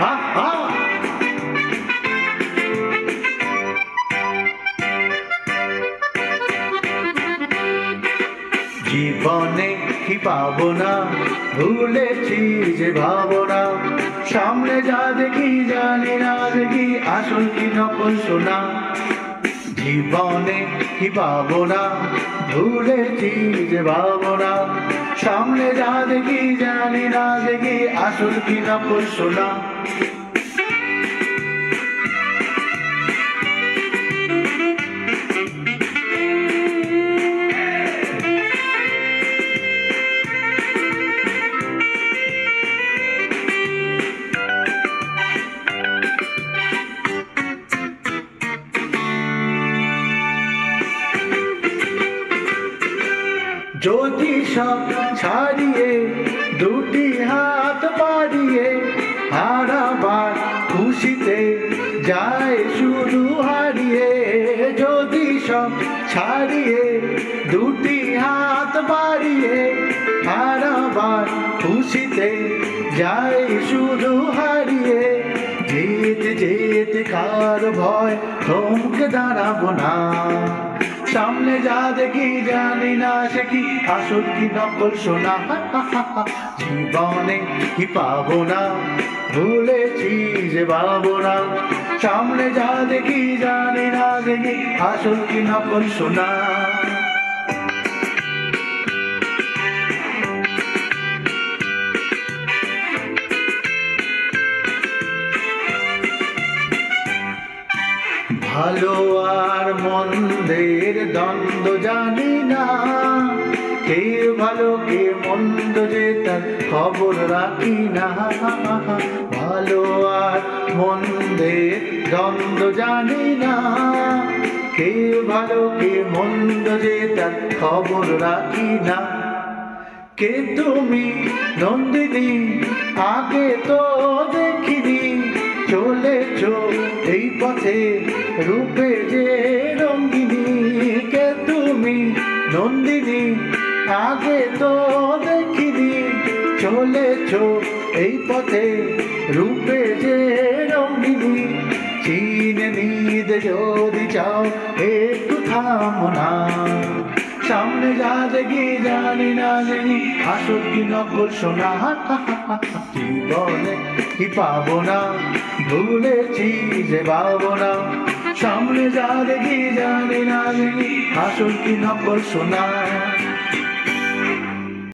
হা হা। জীবনে কি পাবো না, ভুলেছি যে ভাবনা, সামনে যা দেখি জানি না দেখি আসল কি নকল সোনা। জীবনে কি পাবো না, ভুলেছি যে ভাবনা, সামনে যা দেখি জানি না দেখি আসল কি নকল সোনা। যদি সব ছাড়িয়ে দুটি হাত বাড়িয়ে হারাবার খুশিতে যায় শুধু হারিয়ে। যদি সব ছাড়িয়ে দুটি হাত বাড়িয়ে হারাবার খুশিতে যায় শুধু হারিয়ে। যেতে যেতে কার ভয় থমকে দাঁড়াবো না, সামনে যা দেখি জানি না সে কি আসল কি নকল সোনা। জীবনে কি পাবো না, ভুলেছি যে ভাবনা, সামনে যা দেখি জানি না দেখি আসল কি নকল সোনা। ভালো আর মন্দের দ্বন্দ্ব জানি না, কে ভালো কে মন্দ যে তার খবর রাখি না। ভালো আর মন্দের দ্বন্দ্ব জানি না, কে ভালো কে মন্দ যে তার খবর রাখি না। কে তুমি নন্দিনী আগে তো দেখিনি, চলেছ এই পথে রূপে যে রঙ্গিনী। কে তুমি নন্দিনী আগে তো দেখিনি, চলেছ এই পথে রূপে যে রঙ্গিনী। চিনে নিতে যদি চাও একটু থামো না, সামনে যা দেখি জানি না জানি আসল কি নকল সোনা। জীবনে কি পাবো না, ভুলেছি যে ভাবনা, সামনে যা দেখি জানি না জানি আসল কি নকল সোনা।